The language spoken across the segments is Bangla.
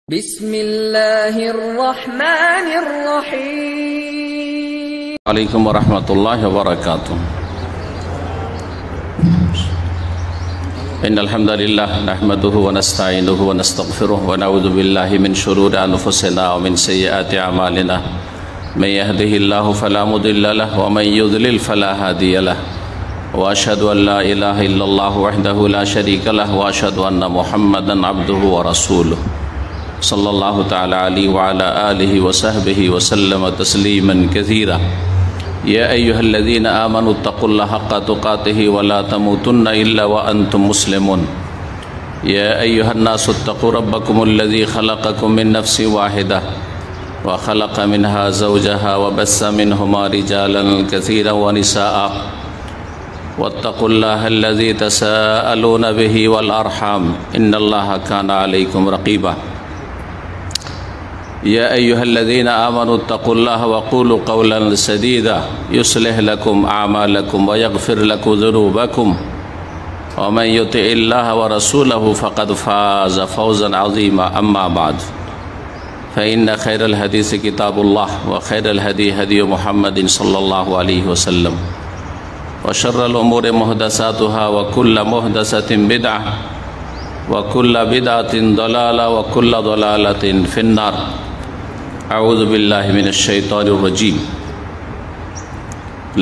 বিসমিল্লাহির রহমানির রহিম। আলাইকুম ওয়া রাহমাতুল্লাহি ওয়া বারাকাতুহু। ইন্নাল হামদালিল্লাহ নাহমাদুহু ওয়া নাস্তাঈনুহু ওয়া নাস্তাগফিরুহু ওয়া নাউযু বিল্লাহি মিন শুরুরি আনফুসিনা ওয়া মিন সাইয়্যাতি আমালিনা। মান ইয়াহদিহিল্লাহু ফালা মুদিল্লা লাহু ওয়া মান ইউদ্লিল ফালা হাদিয়া লাহু। ওয়া আশহাদু আল লা ইলাহা ইল্লাল্লাহু ওয়াহদাহু লা শারীকা লাহু ওয়া আশহাদু আন্না মুহাম্মাদান আবদুহু ওয়া রাসূলুহু। सल्लल्लाहु ताला अलैहि व अला आलिहि व सहबिहि व सल्लम तस्लीमन कसीरा। या अय्युहल्लज़ीना आमनुत्तक़ुल्लाहा हक़्क़ तुक़ातिहि व ला तमूतुन्ना इल्ला व अंतुम मुस्लिमून। या अय्युहन्नासुत्तक़ू रब्बकुमुल्लज़ी खलक़कुम मिन नफ्सिन वाहिदा व खलक़ मिनहा ज़ौजहा व बस्सा मिनहुमा रिजालन कसीरन व निसाअ वत्तक़ुल्लाहल्लज़ी तसाअलूना बिहि वल अरहाम इन्नल्लाहा काना अलैकुम रक़ीबा। या अय्युहल्लज़ीना आमनुत्तक़ुल्लाहा वक़ूलू क़ौलन सदीदा युस्लिह लकुम आमालकुम व यग़फ़िर लकुम ज़ुनूबकुम व मन युतिइल्लाह व रसूलहु फ़क़द फ़ाज़ फ़ौज़न अज़ीमा। अम्मा बाद फ़इन्न खैरल हदीस किताबुल्लाह व खैरल हदी हदी मुहम्मदिन सल्लल्लाहु अलैहि वसल्लम व शर्रल उमूरि मुहदसातुहा व कुल्लु मुहदसतिन बिदअह व कुल्लु बिदअतिन दलाला व कुल्लु दलालतिन फ़िन्नार। अऊज़ु बिल्लाहि मिनश शैतानिर रजीम।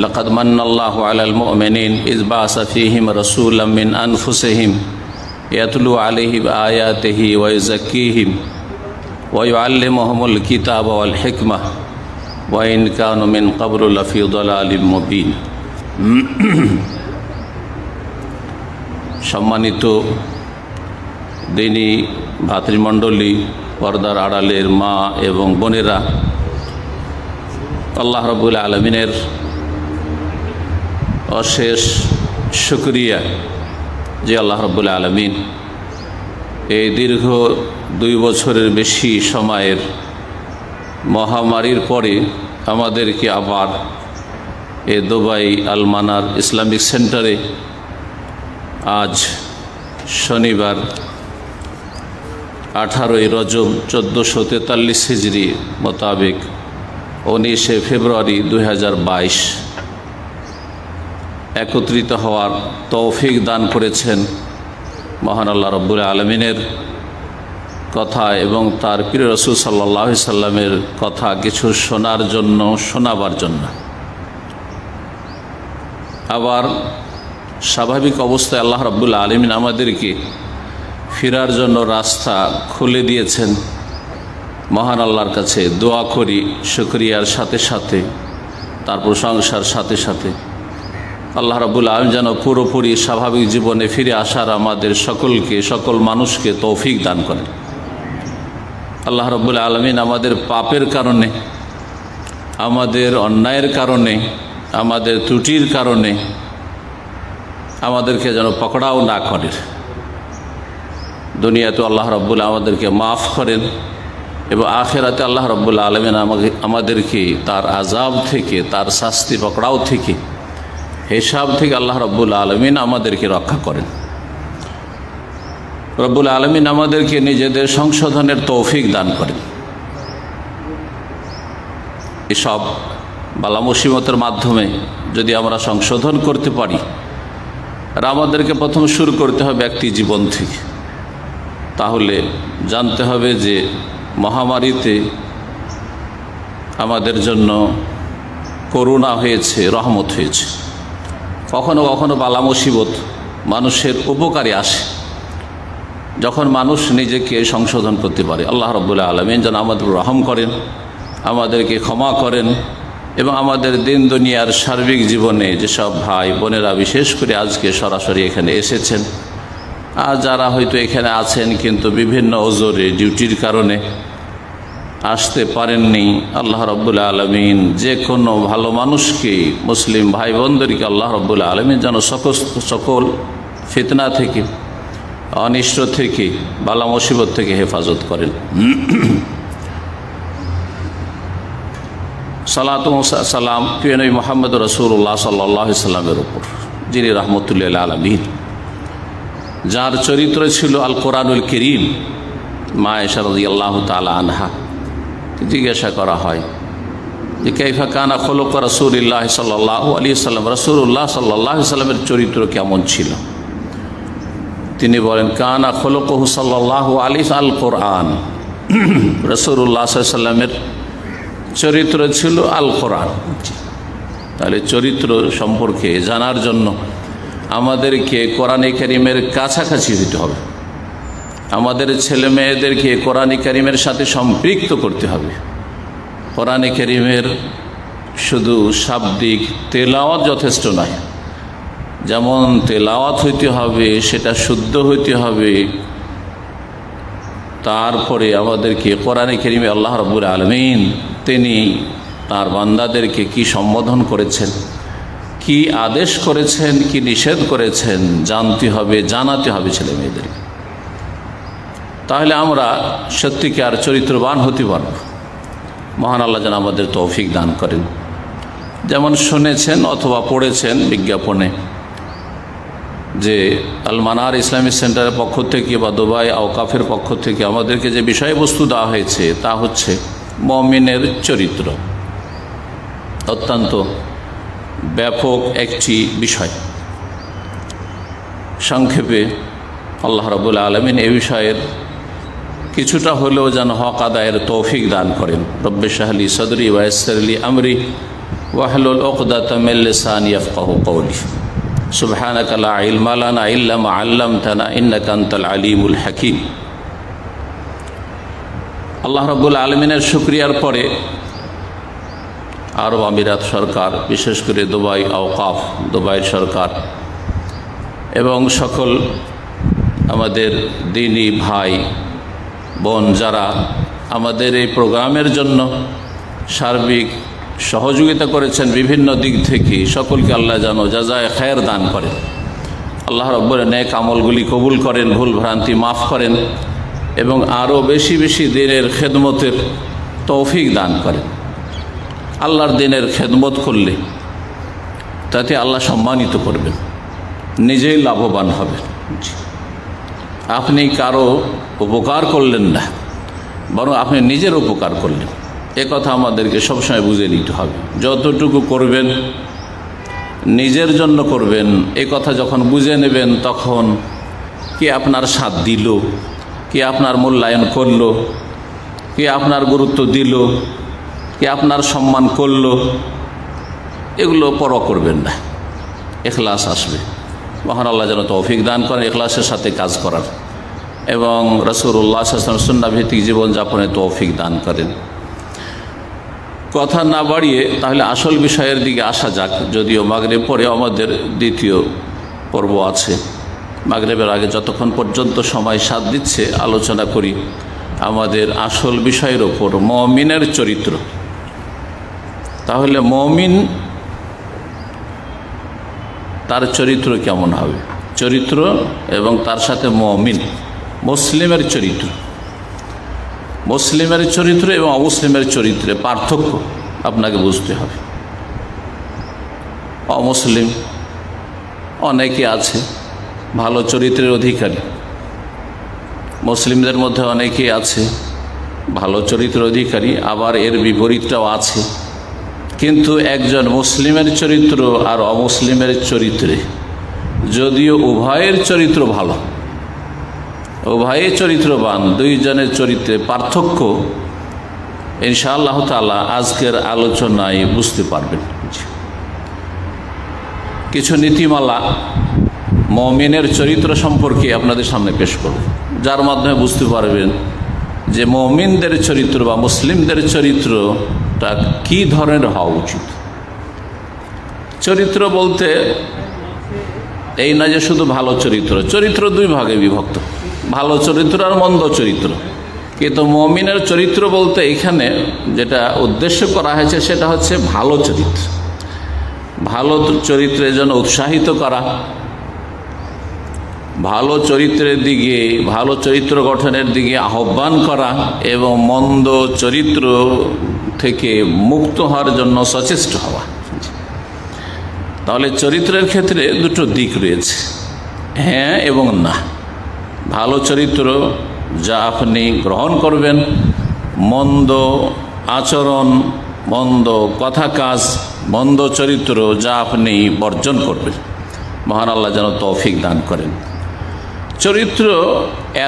लक़द मन्नल्लाहु अलल मुअमिनीन इज़ बअस फ़ीहिम रसूलन मिन अनफुसिहिम यतलू अलैहिम आयातिहि व युज़क्कीहिम व युअल्लिमुहुमुल किताब वल हिकमह व इन कानू मिन क़ब्लु लफ़ी ज़लालिम मुबीन। सम्मानित दिनी भातृमंडली, पर्दार आड़ालेर मा एवं बोनेरा, आल्लाह रब्बुल आलमीनेर अशेष शुक्रिया जे आल्लाह रब्बुल आलमीन এই দীর্ঘ 2 বছরের বেশি সময়ের মহামারীর পরে আমাদেরকে আবার এই দুবাই আল মানার ইসলামিক সেন্টারে আজ শনিবার 18 রজব 1443 হিজরি মোতাবেক 19 ফেব্রুয়ারি 2022 একত্রিত হওয়ার তৌফিক দান করেছেন মহান আল্লাহ রব্বুল আলমিনের কথা এবং তার প্রিয় রাসূল সাল্লাল্লাহু আলাইহি সাল্লামের কথা কিছু শোনার জন্য, শোনাবার জন্য। আবার স্বাভাবিক অবস্থায় আল্লাহ রাব্বুল আলামিন আমাদেরকে ফেরার জন্য রাস্তা খুলে দিয়েছেন। মহান আল্লাহর কাছে দোয়া করি, শুকরিয়ার সাথে সাথে, তার প্রশংসার সাথে সাথে আল্লাহ রাব্বুল আলামিন যেন পুরোপুরি স্বাভাবিক জীবনে ফিরে আসার আমাদের সকলকে, সকল মানুষকে তৌফিক দান করেন। আল্লাহ রাব্বুল আলামিন আমাদের পাপের কারণে, আমাদের অন্যায়ের কারণে, আমাদের ত্রুটির কারণে আমাদেরকে যেন পকড়াও না করেন। দুনিয়াতে আল্লাহ রাব্বুল আমাদেরকে মাফ করেন এবং আখিরাতে আল্লাহ রাব্বুল আলামিন আমাদেরকে তার আযাব থেকে, তার শাস্তি পকড়াও থেকে, হিসাব থেকে আল্লাহ রাব্বুল আলামিন আমাদেরকে রক্ষা করেন। রব্বুল আলামিন আমাদেরকে নিজেদের সংশোধনের তৌফিক দান করেন। এসব বালা মুসিবতের মাধ্যমে যদি আমরা সংশোধন করতে পারি, আর আমাদেরকে প্রথম শুরু করতে হবে ব্যক্তি জীবন থেকে, তাহলে জানতে হবে যে মহামারীতে আমাদের জন্য করুণা হয়েছে, রহমত হয়েছে। কখনো কখনো বালা মুসিবত মানুষের উপকারে আসে যখন মানুষ নিজেকে সংশোধন করতে পারে। আল্লাহ রাব্বুল আলামিন যেন আমাদের রহম করেন, আমাদেরকে ক্ষমা করেন এবং আমাদের দিন দুনিয়ার সার্বিক জীবনে যেসব ভাই বোনেরা বিশেষ করে আজকে সরাসরি এখানে এসেছেন, আর যারা হয়তো এখানে আছেন কিন্তু বিভিন্ন ওজরে ডিউটির কারণে আসতে পারেননি, আল্লাহ রাব্বুল আলামিন যে কোনো ভালো মানুষকে, মুসলিম ভাই বোনদেরকে আল্লাহ রাব্বুল আলামিন যেন সকল ফিতনা থেকে, অনিষ্ট থেকে, বালা মুসিবত থেকে হেফাজত করেন। সালাতু সালাম প্রিয় নবী মুহাম্মদ রাসূলুল্লাহ সাল্লাল্লাহু আলাইহি সাল্লামের উপর, যিনি রাহমাতুল লিল আলামিন, যার চরিত্র ছিল আল কোরআনুল কারীম, মা আয়েশা রাদিয়াল্লাহু তাআলা আনহা জিজ্ঞাসা করা হয় যে কাইফা কানা খুলুক রাসূলিল্লাহ সাল্লাল্লাহু আলাইহি ওয়াসাল্লাম, রাসূলুল্লাহ সাল্লাল্লাহু আলাইহি ওয়াসাল্লামের চরিত্র কেমন ছিল? তিনি বলেন কানা খুলুকুহু সাল্লাল্লাহু আলাইহি আল কোরআন, রাসূলুল্লাহ সাল্লাল্লাহু আলাইহি ওয়াসাল্লামের চরিত্র ছিল আল কোরআন। তাহলে চরিত্র সম্পর্কে জানার জন্য আমাদেরকে কোরআনে কারীমের কাছাকাছি হতে হবে, আমাদের ছেলে মেয়েদেরকে কোরআনে কারীমের সাথে সম্পৃক্ত করতে হবে। কোরআনে কারীমের শুধু শাব্দিক তেলাওয়াত যথেষ্ট নয়, যেমন তেলাওয়াত হইতে হবে সেটা শুদ্ধ হইতে হবে, তারপরে আমাদেরকে কোরআনে কারীমে আল্লাহ রাব্বুল আলামিন তিনি তার বান্দাদেরকে কি সম্বোধন করেছেন, কি আদেশ করেছেন, কি নিষেধ করেছেন জানতে হবে, জানাতে হবে ছেলে মেয়েদেরকে। তাহলে আমরা সত্যিকার চরিত্রবান হতে পারব। মহান আল্লাহ যেন আমাদের তৌফিক দান করেন। যেমন শুনেছেন অথবা পড়েছেন বিজ্ঞাপনে যে আল মানার ইসলামিক সেন্টারের পক্ষ থেকে বা দুবাই আওকাফের পক্ষ থেকে আমাদেরকে যে বিষয়বস্তু দেওয়া হয়েছে তা হচ্ছে মুমিনের চরিত্র। অত্যন্ত ব্যাপক একটি বিষয়। সংক্ষেপে আল্লাহ রাব্বুল আলামিন এই বিষয়ের কিছুটা হলেও যেন হক আদায়ের তৌফিক দান করেন। রব্বি ইশরাহ লি সাদরি ওয়া ইয়াসসির লি আমরি ওয়াহলুল উকদাতাম মিন লিসানি ইয়াফকাহু কওলি। সুবহানাকা লা ইলমা লানা ইল্লা মা আল্লামতানা ইন্নাকা আনতাল আলিমুল হাকীম। আল্লাহ রাব্বুল আলামিনের শুকরিয়ার পরে আরব আমিরাত সরকার, বিশেষ করে দুবাই আওকাফ, দুবাইয়ের সরকার এবং সকল আমাদের দ্বীনি ভাই বোন যারা আমাদের এই প্রোগ্রামের জন্য সার্বিক সহযোগিতা করেছেন বিভিন্ন দিক থেকে, সকলকে আল্লাহ যেন জাযায়ে খায়ের দান করেন। আল্লাহ রাব্বুল নেক আমলগুলি কবুল করেন, ভুল ভ্রান্তি মাফ করেন এবং আরও বেশি বেশি দিনের খেদমতের তৌফিক দান করেন। আল্লাহর দিনের খেদমত করলে তাতে আল্লাহ সম্মানিত করবেন, নিজেই লাভবান হবেন। আপনি কারো উপকার করলেন না, বরং আপনি নিজের উপকার করলেন। এ কথা আমাদেরকে সবসময় বুঝে নিতে হবে। যতটুকু করবেন নিজের জন্য করবেন, এ কথা যখন বুঝে নেবেন তখন কে আপনার সাথ দিল, কে আপনার মূল্যায়ন করল, কে আপনার গুরুত্ব দিল, কে আপনার সম্মান করল, এগুলো পরোয়া করবেন না। ইখলাস আসবে। মহান আল্লাহ যেন তৌফিক দান করেন ইখলাসের সাথে কাজ করার এবং রাসূলুল্লাহ সাল্লাল্লাহু আলাইহি ওয়াসাল্লাম সুন্নাহ ভিত্তিক জীবনযাপনে তৌফিক দান করেন। কথা না বাড়িয়ে তাহলে আসল বিষয়ের দিকে আসা যাক। যদিও মাগরিব পরে আমাদের দ্বিতীয় পর্ব আছে, মাগরিবের আগে যতক্ষণ পর্যন্ত সময় সাথ দিচ্ছে আলোচনা করি আমাদের আসল বিষয়ের ওপর, মুমিনের চরিত্র। তাহলে মুমিন তার চরিত্র কেমন হবে? চরিত্র এবং তার সাথে মুমিন, মুসলিমের চরিত্র, মুসলিমের চরিত্র এবং অমুসলিমের চরিত্রে পার্থক্য আপনাকে বুঝতে হবে। অমুসলিম অনেকে আছে ভালো চরিত্রের অধিকারী, মুসলিমদের মধ্যে অনেকে আছে ভালো চরিত্রের অধিকারী, আবার এর বিপরীতটাও আছে। কিন্তু একজন মুসলিমের চরিত্র আর অমুসলিমের চরিত্রে যদিও উভয়ের চরিত্র ভালো, উভয়ের চরিত্রবান, দুইজনের চরিত্রে পার্থক্য ইনশাআল্লাহ তাআলা আজকের আলোচনায় বুঝতে পারবেন। কিছু নীতিমালা মুমিনের চরিত্র সম্পর্কে আপনাদের সামনে পেশ করব, যার মাধ্যমে বুঝতে পারবেন যে মুমিনদের চরিত্র বা মুসলিমদের চরিত্রটা কি ধরনের হওয়া উচিত। চরিত্র বলতে এই না যে শুধু ভালো চরিত্র, চরিত্র দুই ভাগে বিভক্ত, ভালো চরিত্র আর মন্দ চরিত্র। কিন্তু মুমিনের চরিত্র বলতে এখানে যেটা উদ্দেশ্য করা হয়েছে সেটা হচ্ছে ভালো চরিত্র, ভালো চরিত্রের জন্য উৎসাহিত করা, ভালো চরিত্রের দিকে, ভালো চরিত্র গঠনের দিকে আহ্বান করা এবং মন্দ চরিত্র থেকে মুক্ত হওয়ার জন্য সচেষ্ট হওয়া। তাহলে চরিত্রের ক্ষেত্রে দুটো দিক রয়েছে, হ্যাঁ এবং না। ভালো চরিত্র যা আপনি গ্রহণ করবেন, মন্দ আচরণ, মন্দ কথা কাজ, মন্দ চরিত্র যা আপনি বর্জন করবেন। মহান আল্লাহ যেন তৌফিক দান করেন। চরিত্র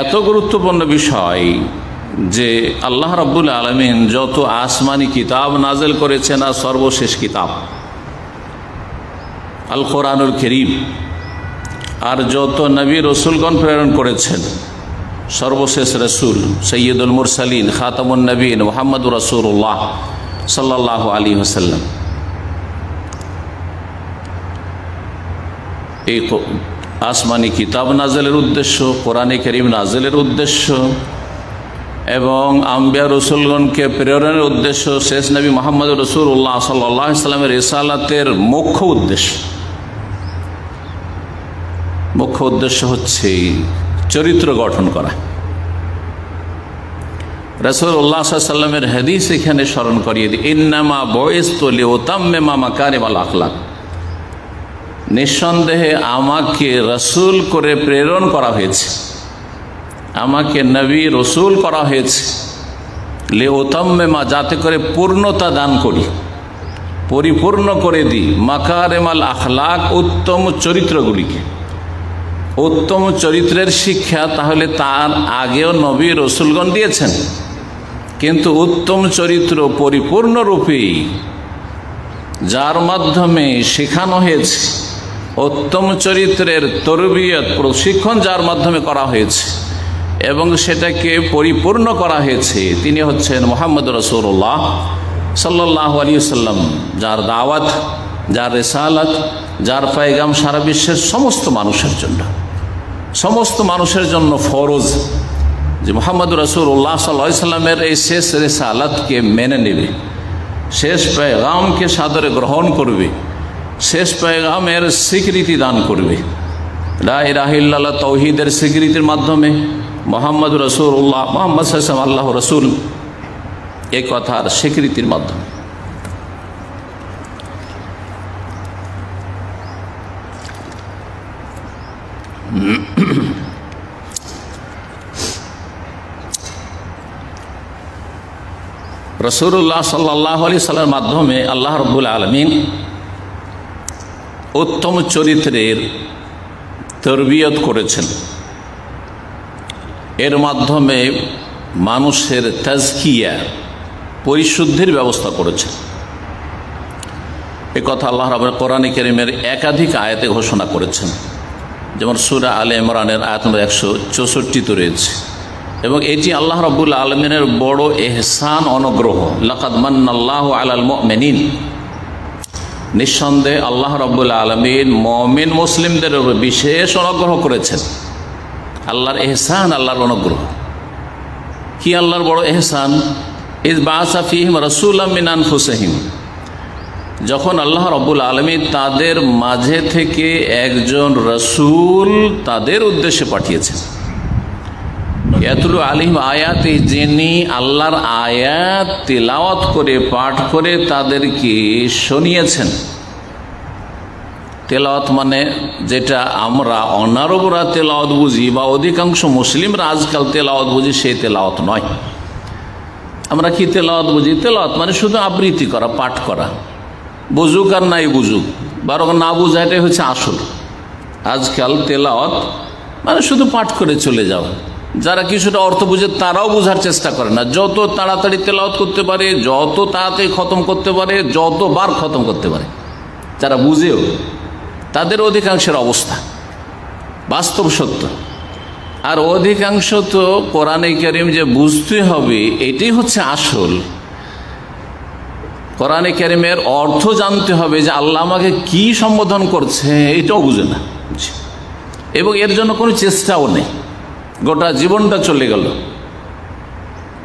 এত গুরুত্বপূর্ণ বিষয় যে আল্লাহ রাব্বুল আলামিন যত আসমানি কিতাব নাজেল করেছেন আর সর্বশেষ কিতাব আল কোরআনুল কারীম, আর যত নবী রসুলগণ প্রেরণ করেছেন, সর্বশেষ রসুল সৈয়দুল মুরসালিন খাতামুন নবীন মুহাম্মদুর রাসূলুল্লাহ সাল্লাল্লাহু আলাইহি ওয়াসাল্লাম, এই আসমানি কিতাব নাজেলের উদ্দেশ্য, কোরআনে কারীম নাজেলের উদ্দেশ্য এবং আম্বিয়া রসুলগণকে প্রেরণের উদ্দেশ্য, শেষ নবী মুহাম্মদ রাসূলুল্লাহ সাল্লাল্লাহু আলাইহি ওয়াসাল্লামের রিসালাতের মুখ্য উদ্দেশ্য হচ্ছে চরিত্র গঠন করা। রাসূলুল্লাহ সাল্লাল্লাহু আলাইহি ওয়াসাল্লামের হাদিস এখানে স্মরণ করিয়ে দিই, ইন্নামা বুইসতু লিউতাম্মিমা মাকারিমাল আখলাক, নিঃসন্দেহে আমাকে রসুল করে প্রেরণ করা হয়েছে, আমাকে নবী রসুল করা হয়েছে লিউতাম্মিমা, যাতে করে পূর্ণতা দান করি, পরিপূর্ণ করে দিই, মাকারিমাল আখলাক, উত্তম চরিত্রগুলিকে। উত্তম চরিত্রের শিক্ষা তাহলে তার আগেও নবী রসুলগণ দিয়েছেন, কিন্তু উত্তম চরিত্র পরিপূর্ণরূপে যার মাধ্যমে শেখানো হয়েছে, উত্তম চরিত্রের তরবিয়ত প্রশিক্ষণ যার মাধ্যমে করা হয়েছে এবং সেটাকে পরিপূর্ণ করা হয়েছে, তিনি হচ্ছেন মুহাম্মদ রাসূলুল্লাহ সাল্লাল্লাহু আলাইহি ওয়াসাল্লাম, যার দাওয়াত, যার রিসালাত, যার পয়গাম সারা বিশ্বের সমস্ত মানুষের জন্য ফরজ যে মুহাম্মদ রাসূলুল্লাহ সাল্লাল্লাহু আলাইহি ওয়াসাল্লামের এই শেষ রিসালাতকে মেনে নেবে, শেষ পয়গামকে সাদরে গ্রহণ করবে, শেষ পয়গামের স্বীকৃতি দান করবে। লা ইলাহা ইল্লাল্লাহ তাওহীদের স্বীকৃতির মাধ্যমে মুহাম্মদ রাসূলুল্লাহ, মুহাম্মদ সাল্লাল্লাহু আলাইহি ওয়াসাল্লাম আল্লাহর রাসূল, এই কথার স্বীকৃতির মাধ্যমে। রাসূলুল্লাহ সাল্লাল্লাহু আলাইহি ওয়াসাল্লামের মাধ্যমে আল্লাহ রাব্বুল আলামিন উত্তম চরিত্রের তরবিয়ত করেছেন, এর মাধ্যমে মানুষের তাজকিয়া, পরিশুদ্ধির ব্যবস্থা করেছেন। এ কথা আল্লাহ রাব্বুল কোরআনে কারীমের একাধিক আয়াতে ঘোষণা করেছেন, যেমন সূরা আলে ইমরানের আয়াত নম্বর 164 রয়েছে, এবং এটি আল্লাহ রাব্বুল আলামিনের বড় ইহসান, অনুগ্রহ। লাকাদ মান্নাল্লাহু আলাল মুমিনিন, নিঃসন্দেহে আল্লাহ রাব্বুল আলামিন মুমিন মুসলিমদের উপর বিশেষ অনুগ্রহ করেছেন। আল্লাহর ইহসান, আল্লাহর অনুগ্রহ। কি আল্লাহর বড় ইহসান? ইয বাআসা ফীহিম রাসূলাম মিন আনফুসিহিম, যখন আল্লাহ রাব্বুল আলামিন তাদের মাঝে থেকে একজন রসুল তাদের উদ্দেশ্যে পাঠিয়েছেন। ইয়াতলু আলাইহিম আয়াতি, যিনি আল্লাহর আয়াত তিলাওয়াত করে, পাঠ করে তাদেরকে শুনিয়েছেন। তেলাওয়াত মানে যেটা আমরা অনারবরা তেলাওয়াত বুঝি বা অধিকাংশ মুসলিমরা আজকাল তেলাওয়াত বুঝি, সেই তেলাওয়াত নয়। আমরা কি তেলাওয়াত বুঝি? তেলাওয়াত মানে শুধু আবৃত্তি করা, পাঠ করা, বুঝুক আর নাই বুঝুক, বরং না বুঝাটাই হচ্ছে আসল। আজকাল তেলাওয়াত মানে শুধু পাঠ করে চলে যাওয়া। যারা কিছুটা অর্থ বুঝে তারাও বোঝার চেষ্টা করে না। যত তাড়াতাড়ি তেলাওয়াত করতে পারে, যত তাড়াতাড়ি খতম করতে পারে, যতবার খতম করতে পারে, যারা বুঝেও, তাদের অধিকাংশের অবস্থা বাস্তব সত্য। আর অধিকাংশ তো কোরআনে কারীম যে বুঝতে হবে এটাই হচ্ছে আসল। কোরআনে কারীমের অর্থ জানতে হবে, যে আল্লাহ আমাকে কি সম্বোধন করছে এটাও বুঝে না, এবং এর জন্য কোনো চেষ্টাও নেই। গোটা জীবনটা চলে গেল,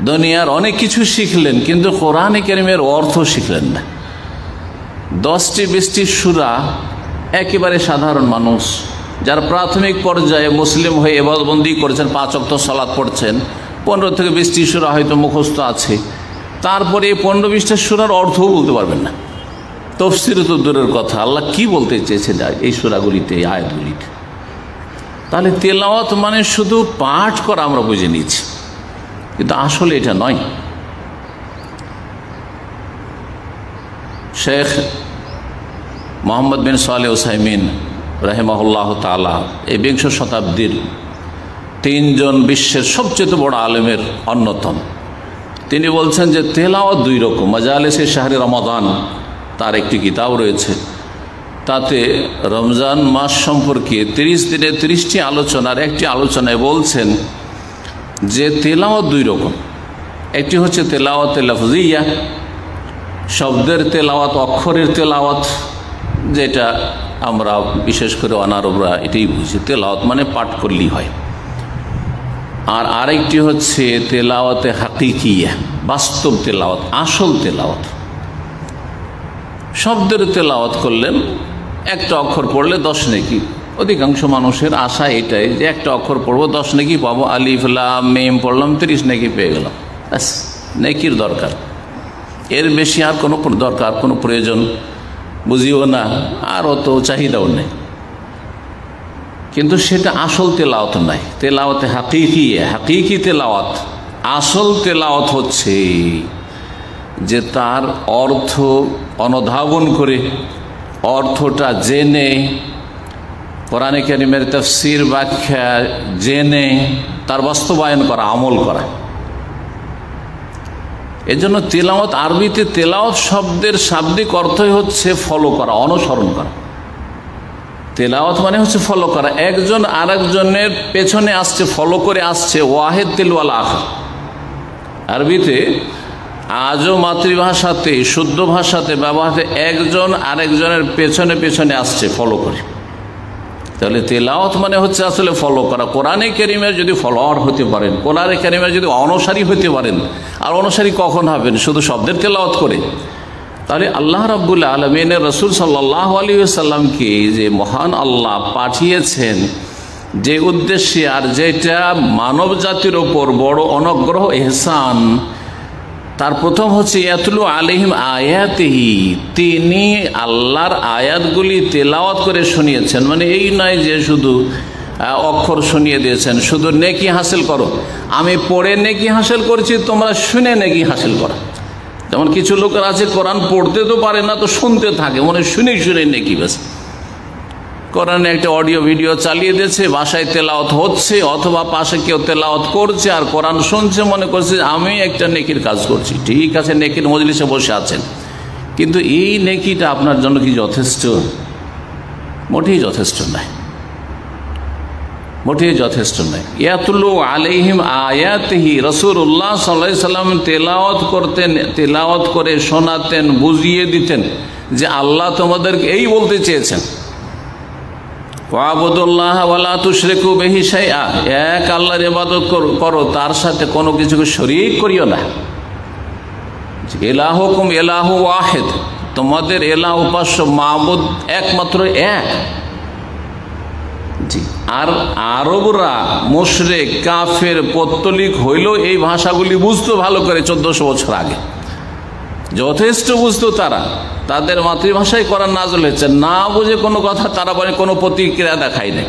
দুনিয়ার অনেক কিছু শিখলেন, কিন্তু কোরআনে কারীমের অর্থ শিখলেন না। 10টি 20টি সূরা একেবারে সাধারণ মানুষ, যারা প্রাথমিক পর্যায়ে মুসলিম হয়ে ইবাদতবন্দি করেছেন, 5 ওয়াক্ত সালাত পড়ছেন, 15 থেকে 20টি সূরা হয়তো মুখস্থ আছে, তারপরে 15-20টা সূরার অর্থও বলতে পারবেন না। তাফসীর তো দূরের কথা, আল্লাহ কি বলতে চেয়েছেন এই সূরাগুলিতে, এই আয়াতগুলিতে। তাহলে তেলাওয়াত মানে শুধু পাঠ করা আমরা বুঝে নিচ্ছি, কিন্তু আসলে এটা নয়। শেখ মোহাম্মদ বিন সালেহ উসাইমিন রাহিমাহুল্লাহ তাআলা এই বিংশ শতাব্দীর 3 জন বিশ্বের সবচেয়ে বড় আলেমের অন্যতম। তিনি বলছেন যে তেলাওয়াত 2 রকম। মাজালিসে শাহরি রমাদান তার একটি কিতাব রয়েছে, তাতে রমজান মাস সম্পর্কে 30 দিনে 30টি আলোচনার একটি আলোচনায় বলছেন যে তেলাওয়াত 2 রকম। একটি হচ্ছে তেলাওয়াত লাফজিয়া, শব্দের তেলাওয়াত, অক্ষরের তেলাওয়াত, যেটা আমরা বিশেষ করে অনারবরা এটাই বুঝি, তেলাওয়াত মানে পাঠ করলেই হয়। আর আরেকটি হচ্ছে তেলাওয়াতে হাকিকিয়া, বাস্তব তেলাওয়াত, আসল তেলাওয়াত। শব্দের তেলাওয়াত করলেন, একটা অক্ষর পড়লে 10 নেকি। অধিকাংশ মানুষের আশা এটাই যে একটা অক্ষর পড়বো 10 নেকি পাবো, আলিফ লাম মিম পড়লাম 30 নেকি পেয়ে গেলাম, ব্যাস নেকির দরকার, এর বেশি আর কোনো দরকার, কোনো প্রয়োজন বুঝিও না, আর অত চাহিদাও নেই। কিন্তু সেটা আসল তেলাওয়াত নয়। তেলাওয়াতে হাকিকি তেলাওয়াত, আসল তেলাওয়াত হচ্ছে যে তার অর্থ অনুধাবন করে, অর্থটা জেনে, কোরআনে কারিমের তাফসীর ব্যাখ্যা জেনে তার বাস্তবায়ন করা, আমল করা। এজন্য তেলাওয়াত, আরবিতে তেলাওয়াত শব্দের শাব্দিক অর্থই হচ্ছে ফলো করা, অনুসরণ করা। তেলাওয়াত মানে হচ্ছে ফলো করা, একজন আরেকজনের পেছনে আসছে, ফলো করে আসছে। ওয়াহেদ তিলওয়াল আখর, আরবিতে আজও মাতৃভাষাতে, শুদ্ধ ভাষাতে ব্যবহার, একজন আরেকজনের পেছনে পেছনে আসছে ফলো করে। তাহলে তেলাওয়াত মানে হচ্ছে আসলে ফলো করা। কোরআনে কারিমের যদি ফলোয়ার হতে পারেন, কোরআনে কারিমের যদি অনুসারী হতে পারেন, আর অনুসারী কখন হবেন? শুধু শব্দের তেলাওয়াত করে। তাহলে আল্লাহ রাব্বুল আলামিনের রাসূল সাল্লাল্লাহু আলাইহি ওয়াসাল্লামকে যে মহান আল্লাহ পাঠিয়েছেন যে উদ্দেশ্যে, আর যেটা মানব জাতির ওপর বড় অনুগ্রহ, ইহসান, তার প্রথম হচ্ছে ইয়াতলু আলাইহিম আয়াতিহি, তিনি আল্লাহর আয়াতগুলি তেলাওয়াত করে শুনিয়েছেন। মানে এই নয় যে শুধু অক্ষর শুনিয়ে দিয়েছেন, শুধু নেকি হাসিল করো, আমি পড়ে নেকি হাসিল করছি, তোমরা শুনে নেকি হাসিল করো। যেমন কিছু লোকের আছে কোরআন পড়তে তো পারে না, তো শুনতে থাকে, মনে শুনে শুনে নেকি, ব্যাস কোরআনে একটা অডিও ভিডিও চালিয়ে দিয়েছে, বাসায় তেলাওয়াত হচ্ছে, অথবা পাশে কেউ তেলাওয়াত করছে আর কোরআন শুনছে, মনে করছে আমি একটা নেকির কাজ করছি। ঠিক আছে, নেকির মজলিসে বসে আছেন, কিন্তু এই নেকিটা আপনার জন্য কি যথেষ্ট? মোটেই যথেষ্ট নয়, মোটেই যথেষ্ট নয়। ইয়াতলু আলাইহিম আয়াতিহি, রাসূলুল্লাহ সাল্লাল্লাহু আলাইহি সাল্লাম তেলাওয়াত করতেন, তেলাওয়াত করে শোনাতেন, বুঝিয়ে দিতেন যে আল্লাহ তোমাদেরকে এই বলতে চেয়েছেন, ওয়াবুদুল্লাহ ওয়ালা তুশরিকু বিহি শাইআ, এক আল্লাহর ইবাদত করো, তার সাথে কোনো কিছুকে শরীক করিও না। ইলাহুকুম ইলাহু ওয়াহিদ, তোমাদের এলাহ, উপাস্য, মাবুদ একমাত্র এক। জি, আর আরবরা মুশরিক, কাফের, পৌত্তলিক হইলেও এই ভাষাগুলি বুঝতো ভালো করে 1400 বছর আগে, যথেষ্ট বুঝতো তারা। তাদের মাতৃভাষায় কোরআন নাযিল হয়েছে, না বুঝে কোনো কথা তারা বলে কোনো প্রতিক্রিয়া দেখায় নাই।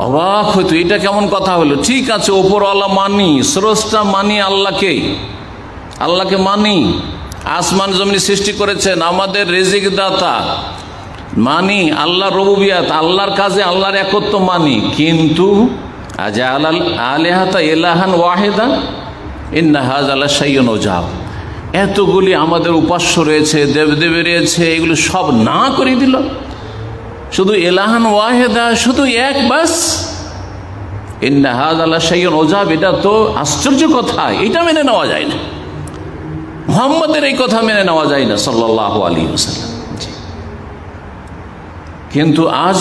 অবাক হইতো, এটা কেমন কথা হলো? ঠিক আছে, ওপরওয়ালা মানি, স্রষ্টা মানি, আল্লাহকে মানি, আসমান জমিন সৃষ্টি করেছেন, আমাদের রিজিক দাতা মানি, আল্লাহর রুবুবিয়াত, আল্লাহর কাজে আল্লাহর একত্ব মানি, কিন্তু আজাল আলিহাতা ইলাহান ওয়াহিদা ইন্না হাযা লাশাইউন উজাব, এতগুলি আমাদের উপাস্য রয়েছে, দেবদেবী রয়েছে, এগুলো সব না করে দিল, শুধু ইলাহান ওয়াহিদা, শুধু এক, বাস। ইন্না হাযা লাশাইউন উজাব, এটা তো আশ্চর্য কথা, এটা মেনে নেওয়া যায় না। মুহাম্মদের এই কথা মেনে নেওয়া যায় না সাল্লাল্লাহু আলাইহি ওয়াসাল্লাম। কিন্তু আজ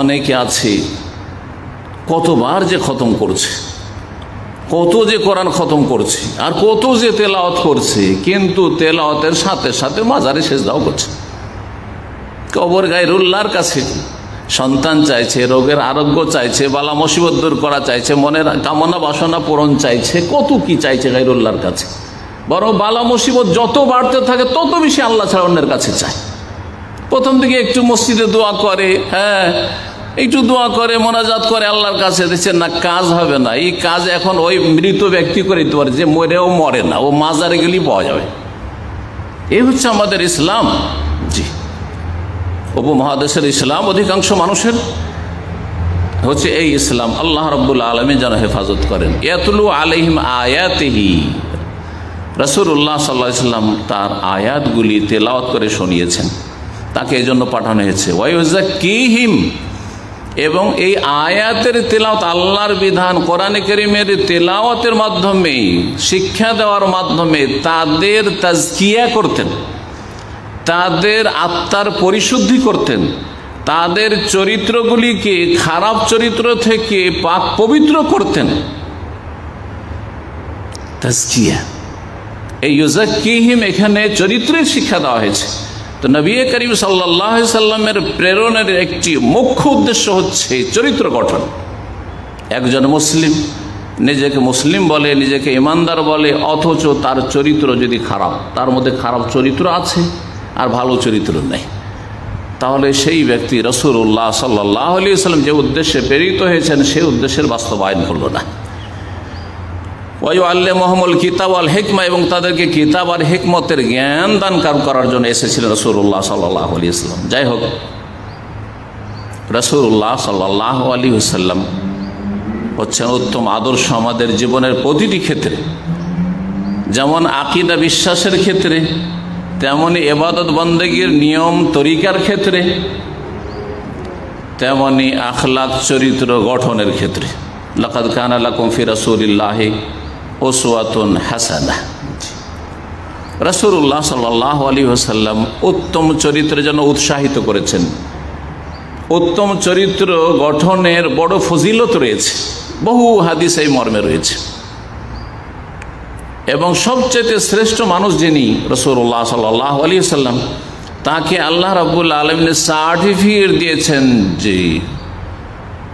অনেকে আছে কতবার যে খতম করছে, কত যে কোরআন খতম করছে, আর কত যে তেলাওয়াত করছে, কিন্তু তেলাওয়াতের সাথে সাথে মাজারে সেজদাও করছে, কবর গায়রুল্লাহর কাছে সন্তান চাইছে, রোগের আরোগ্য চাইছে, বালা মুসিবত দূর করা চাইছে, মনের কামনা বাসনা পূরণ চাইছে, কত কি চাইছে গায়রুল্লাহর কাছে। বরং বালা মুসিবত যত বাড়তে থাকে তত বেশি আল্লাহ ছাড়া অন্যের কাছে চায়। প্রথম দিকে একটু মসজিদে দোয়া করে, হ্যাঁ একটু দোয়া করে, মোনাজাত করে আল্লাহর কাছে, দেখছেন না কাজ হবে না। এই কাজ এখন ওই মৃত ব্যক্তি করে দিতে পারে, যে মরেও মরে না, ও মাজারে গেলেই পাওয়া যাবে। এই হচ্ছে আমাদের ইসলাম। জি, উপমহাদেশের ইসলাম, অধিকাংশ মানুষের হচ্ছে এই ইসলাম। আল্লাহ রাব্বুল আলামিন যেন হেফাজত করেন। ইয়াতলু আলাইহিম আয়াতিহি, রাসূলুল্লাহ সাল্লাল্লাহু আলাইহি ওয়াসাল্লাম তার আয়াতগুলি তেলাওয়াত করে শুনিয়েছেন, তাকে এই জন্য পাঠানো হয়েছে। ওয়ায়ুযাক্কিহিম, এবং এই আয়াতের তেলাওয়াত, আল্লাহর বিধান কোরআনে কারীমের তেলাওয়াতের মাধ্যমে, শিক্ষা দেওয়ার মাধ্যমে তাদের তাজকিয়া করতেন, তাদের আত্মার পরিশুদ্ধি করতেন, তাদের চরিত্রগুলিকে খারাপ চরিত্র থেকে পাক পবিত্র করতেন। তাজকিয়া, এই ইউযাক্কিহিম এখানে চরিত্রের শিক্ষা দেওয়া হয়েছে। তো নবী করিম সাল্লাল্লাহু আলাইহি সাল্লামের প্রেরণের একটি মুখ্য উদ্দেশ্য হচ্ছে চরিত্র গঠন। একজন মুসলিম নিজেকে মুসলিম বলে, নিজেকে ইমানদার বলে, অথচ তার চরিত্র যদি খারাপ, তার মধ্যে খারাপ চরিত্র আছে আর ভালো চরিত্র নেই, তাহলে সেই ব্যক্তি রাসূলুল্লাহ সাল্লাল্লাহু আলাইহি সাল্লাম যে উদ্দেশ্যে প্রেরিত হয়েছেন সেই উদ্দেশ্যের বাস্তবায়ন করলো না। ওয়ায়ুআল্লিমুহুমুল কিতাব ওয়াল হিকমা, এবং তাদেরকে কিতাব আর হিকমতের জ্ঞান দান করার জন্য এসেছিলেন রাসূলুল্লাহ সাল্লাল্লাহু আলাইহি ওয়াসাল্লাম। যাই হোক, রাসূলুল্লাহ সাল্লাল্লাহু আলাইহি ওয়াসাল্লাম হচ্ছেন উত্তম আদর্শ আমাদের জীবনের প্রতিটি ক্ষেত্রে, যেমন আকীদা বিশ্বাসের ক্ষেত্রে, তেমনি ইবাদত বন্দেগীর নিয়ম তরিকার ক্ষেত্রে, তেমনি আখলাক চরিত্র গঠনের ক্ষেত্রে। লাকাদ কানা লাকুম ফি রাসূলিল্লাহি উসওয়াতুন হাসানাহ। রাসূলুল্লাহ সাল্লাল্লাহু আলাইহি ওয়াসাল্লাম উত্তম চরিত্রের জন্য উৎসাহিত করেছেন। উত্তম চরিত্র গঠনের বড় ফজিলত রয়েছে, বহু হাদিস এই মর্মে রয়েছে। এবং সবচেয়ে শ্রেষ্ঠ মানুষ যিনি রাসূলুল্লাহ সাল্লাল্লাহু আলাইহি ওয়াসাল্লাম, তাকে আল্লাহ রাব্বুল আলামিন সার্টিফিকেট দিয়েছেন যে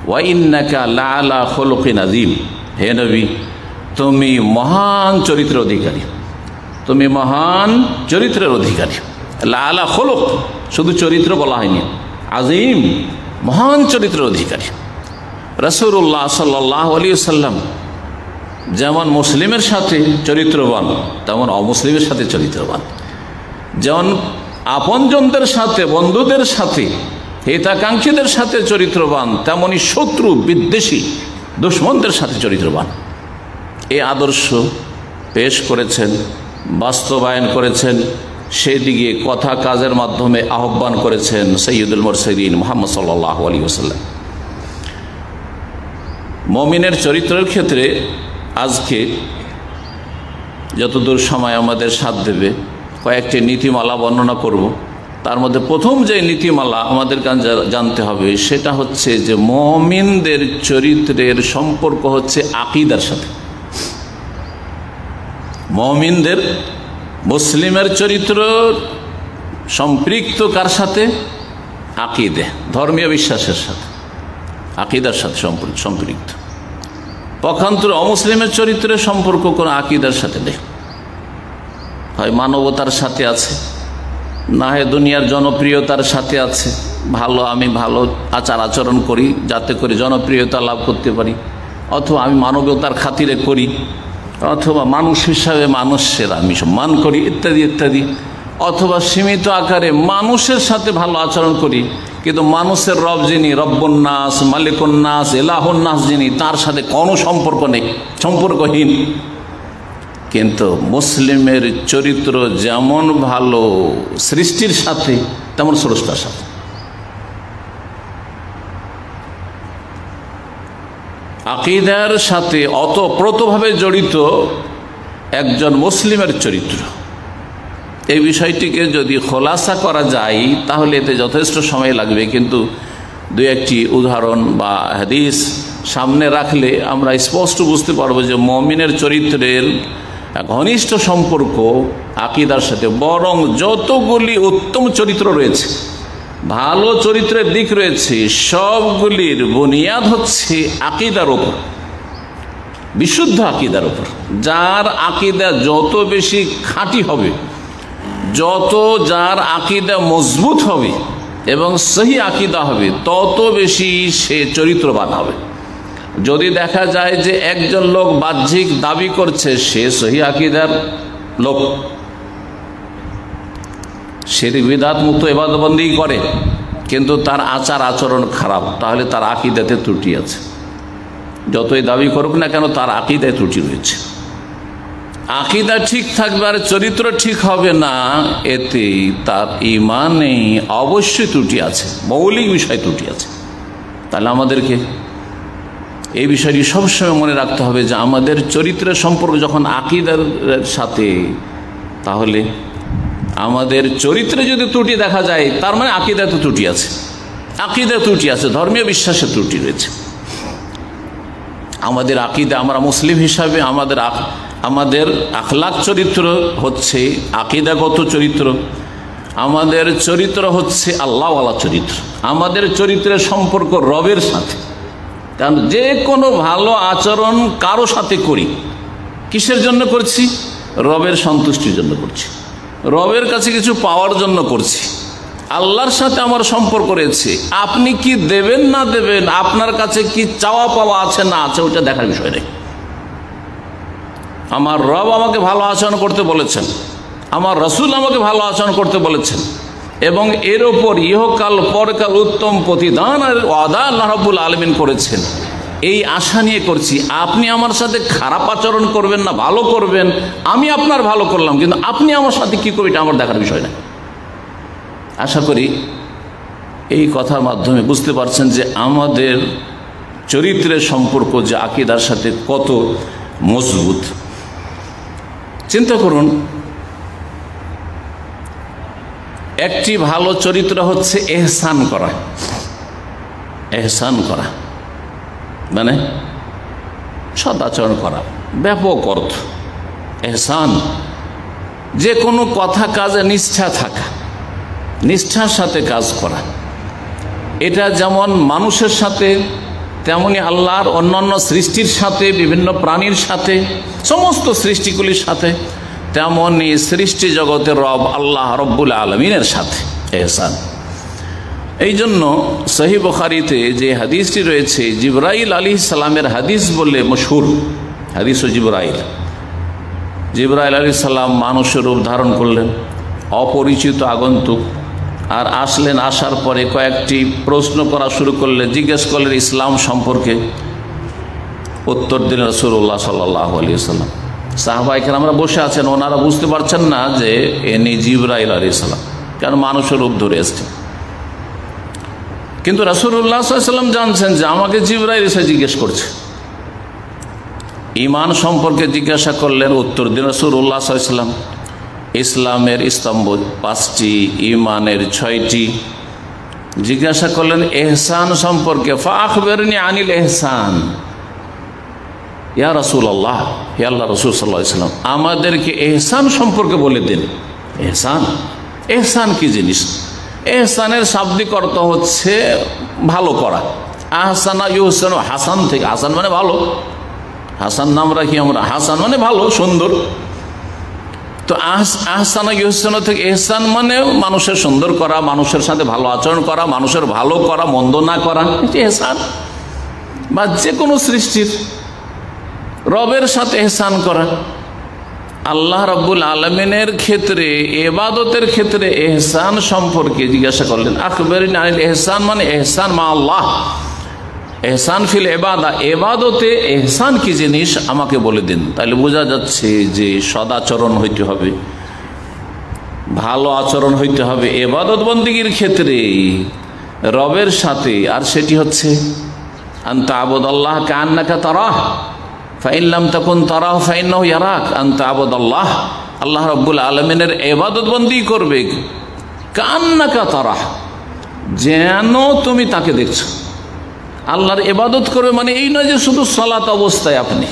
ওয়া ইন্নাকা লাআলা খুলুকিন আযীম, হে নবী তুমি মহান চরিত্রের অধিকারী, তুমি মহান চরিত্রের অধিকারী। লাআলা খুলুক, শুধু চরিত্র বলা হয়নি, আযীম মহান চরিত্রের অধিকারী। রাসূলুল্লাহ সাল্লাল্লাহু আলাইহি ওয়াসাল্লাম যেমন মুসলিমের সাথে চরিত্রবান, তেমন অমুসলিমের সাথে চরিত্রবান। যেমন আপনজনদের সাথে, বন্ধুদের সাথে, হিতাকাঙ্ক্ষীদের সাথে চরিত্রবান, তেমনি শত্রু বিদ্বেষী দুশ্মনদের সাথে চরিত্রবান। এই আদর্শ পেশ করেছেন, বাস্তবায়ন করেছেন, সেদিকে কথা কাজের মাধ্যমে আহ্বান করেছেন সাইয়্যিদুল মুরসালিন মুহাম্মদ সাল্লাল্লাহু আলাইহি ওয়াসাল্লাম। মুমিনের চরিত্রের ক্ষেত্রে আজকে যতদূর সময় আমাদের সাথ দেবে কয়েকটি নীতিমালা বর্ণনা করব। তার মধ্যে প্রথম যে নীতিমালা আমাদের জানতে হবে সেটা হচ্ছে যে মুমিনদের চরিত্রের সম্পর্ক হচ্ছে আকীদার সাথে। মুমিনদের, মুসলিমের চরিত্র সম্পৃক্ত কার সাথে? আকীদা, ধর্মীয় বিশ্বাসের সাথে, আকীদার সাথে সম্পৃক্ত। পক্ষান্তরে অমুসলিমের চরিত্রের সম্পর্ক কোনো আকীদার সাথে নেই, হয় মানবতার সাথে আছে, না হয় দুনিয়ার জনপ্রিয়তার সাথে আছে। আমি ভালো আচার আচরণ করি যাতে করে জনপ্রিয়তা লাভ করতে পারি, অথবা আমি মানবতার খাতিরে করি, অথবা মানুষ হিসাবে মানুষের আমি সম্মান করি, ইত্যাদি ইত্যাদি। অথবা সীমিত আকারে মানুষের সাথে ভালো আচরণ করি, কিন্তু মানুষের রব যিনি, রব্বুন নাস, মালিকুন নাস, ইলাহুন নাস যিনি, তার সাথে কোনো সম্পর্ক নেই, সম্পর্কহীন। কিন্তু মুসলিমের চরিত্র যেমন ভালো সৃষ্টির সাথে, তেমন স্রষ্টার সাথে। আকীদার সাথে ওতপ্রোতভাবে জড়িত একজন মুসলিমের চরিত্র। এই বিষয়টিকে যদি খোলাসা করা যায় তাহলে এতে যথেষ্ট সময় লাগবে, কিন্তু দুই একটি উদাহরণ বা হাদিস সামনে রাখলে আমরা স্পষ্ট বুঝতে পারবো যে মুমিনের চরিত্রের ঘনিষ্ঠ সম্পর্ক আকীদার সাথে। বরং যতগুলি উত্তম চরিত্র রয়েছে, ভালো চরিত্রের দিক রয়েছে, সবগুলির বুনিয়াদ হচ্ছে আকীদার উপর, বিশুদ্ধ আকীদার উপর। যার আকীদা যত বেশি খাঁটি হবে, যত যার আকীদা মজবুত হবে এবং সহি আকীদা হবে তত বেশি সে চরিত্রবান হবে। যদি দেখা যায় যে একজন লোক বাহ্যিক দাবি করছে সে সহি আকীদার লোক, শিরক বিদআত মুক্ত ইবাদত বন্দেগী করে, কিন্তু তার আচার আচরণ খারাপ, তাহলে তার আকীদাতে ত্রুটি আছে। যতই দাবি করুক না কেন তার আকীদায় ত্রুটি রয়েছে। আকীদা ঠিক থাকবে আর চরিত্র ঠিক হবে না, এতে তার ঈমানে অবশ্যই ত্রুটি আছে, মৌলিক বিষয় ত্রুটি আছে। তাহলে আমাদেরকে এই বিষয়টি সবসময় মনে রাখতে হবে যে আমাদের চরিত্রের সম্পর্ক যখন আকীদার সাথে, তাহলে আমাদের চরিত্রে যদি ত্রুটি দেখা যায় তার মানে আকীদাতে ত্রুটি আছে, আকীদায় ত্রুটি আছে, ধর্মীয় বিশ্বাসের ত্রুটি রয়েছে। আমাদের আকীদা, আমরা মুসলিম হিসাবে আমাদের আখলাক চরিত্র হচ্ছে আকীদাগত চরিত্র, আমাদের চরিত্র হচ্ছে আল্লাহওয়ালা চরিত্র, আমাদের চরিত্রের সম্পর্ক রবের সাথে। কারণ যে কোনো ভালো আচরণ কারো সাথে করি, কিসের জন্য করছি? রবের সন্তুষ্টির জন্য করছি, রবের কাছে কিছু পাওয়ার জন্য করছি। আল্লাহর সাথে আমার সম্পর্ক রয়েছে, আপনি কি দেবেন না দেবেন, আপনার কাছে কি চাওয়া পাওয়া আছে না আছে ওটা দেখার বিষয় নেই। আমার রব আমাকে ভালো আচরণ করতে বলেছেন, আমার রাসূল আমাকে ভালো আচরণ করতে বলেছেন, এবং এর ওপর ইহকাল পরকাল উত্তম প্রতিদান আর ওয়াদা আল্লাহ রাব্বুল আলামিন করেছেন, এই আশা নিয়ে করছি। আপনি আমার সাথে খারাপ আচরণ করবেন না ভালো করবেন, আমি আপনার ভালো করলাম, কিন্তু আপনি আমার সাথে কি করবেন এটা আমার দেখার বিষয় না। আশা করি এই কথার মাধ্যমে বুঝতে পারছেন যে আমাদের চরিত্রের সম্পর্ক যে আকীদার সাথে কত মজবুত। চিন্তা করুন, একটি ভালো চরিত্র হচ্ছে এহসান করা। এহসান করা মানে সদাচরণ করা, ব্যাপক অর্থ। এহসান যে কোনো কথা কাজে নিষ্ঠা থাকা, নিষ্ঠার সাথে কাজ করা। এটা যেমন মানুষের সাথে তেমনি আল্লাহর অন্যান্য সৃষ্টির সাথে, বিভিন্ন প্রাণীর সাথে, সমস্ত সৃষ্টিগুলির সাথে, তেমনি সৃষ্টি জগতের রব আল্লাহ রব্বুল আলমিনের সাথে এহসান। এই জন্য সহিহ বুখারীতে যে হাদিসটি রয়েছে, জিবরাইল আলাইহিস সালামের হাদিস বলে মশহুর হাদিস। জিবরাইল আলাইহিস সালাম মানুষের রূপ ধারণ করলেন, অপরিচিত আগন্তুক, আর আসলেন। আসার পরে কয়েকটি প্রশ্ন করা শুরু করলেন, জিজ্ঞেস করলেন ইসলাম সম্পর্কে। উত্তর দিলেন রাসূলুল্লাহ সাল্লাল্লাহু আলাইহি ওয়াসাল্লাম। সাহাবায়ে কেরামরা বসে আছেন, ওনারা বুঝতে পারছেন না যে ইনি জিবরাইল আলাইহিস সালাম, কারণ মানুষের রূপ ধরে এসেছেন। কিন্তু রাসূলুল্লাহ সাল্লাল্লাহু আলাইহি ওয়াসাল্লাম জানছেন যে আমাকে জিবরাইল এসে জিজ্ঞেস করছে। ঈমান সম্পর্কে জিজ্ঞাসা করলেন, উত্তর দিলেন রাসূলুল্লাহ সাল্লাল্লাহু আলাইহি ওয়াসাল্লাম। ইসলামের স্তম্ভ 5টি, ঈমানের 6টি। জিজ্ঞাসা করলেন এহসান সম্পর্কে, ফাআখবিরনি আনিল এহসান ইয়া রাসূলুল্লাহ, হে আল্লাহ রাসূল সাল্লাল্লাহু আলাইহি ওয়াসাল্লাম, আমাদেরকে এহসান সম্পর্কে বলে দিন। এহসান, এহসান কি জিনিস? এহসানের শাব্দিক অর্থ হচ্ছে ভালো করা। আহসানা ইউহসানু, হাসান থেকে, হাসান মানে ভালো, হাসান নাম রাখি আমরা, হাসান মানে ভালো সুন্দর। তো আহসানা ইউহসানু থেকে এহসান মানে মানুষের সুন্দর করা, মানুষের সাথে ভালো আচরণ করা, মানুষের ভালো করা, মন্দ না করা, এটি এহসান। বা যে কোনো সৃষ্টির রবের সাথে এহসান করা। আল্লাহ রাব্বুল আলামিনের ক্ষেত্রে, ইবাদতের ক্ষেত্রে এহসান সম্পর্কে জিজ্ঞাসা করলেন। আখবিরনি আনিল এহসান মানে এহসান মা আল্লাহ, এহসান ফিল ইবাদা, ইবাদতে এহসান কি জিনিস আমাকে বলে দিন। তাহলে বোঝা যাচ্ছে যে সদাচরণ হইতে হবে, ভালো আচরণ হইতে হবে ইবাদত বন্দেগীর ক্ষেত্রে রবের সাথে। আর সেটি হচ্ছে আনতা আবুদাল্লাহ কান্নাকা তারাহ ফাইন লাম তাকুন তারাহু ফাইন্নাহু ইয়ারাক। আনতা আবুদাল্লাহ, আল্লাহ রাব্বুল আলামিনের ইবাদত বন্দেগী করবে কান্নাকা তারাহ, যেন তুমি তাকে দেখছো। আল্লাহর ইবাদত করবে মানে এই নয় যে শুধু সালাত অবস্থায় আপনি,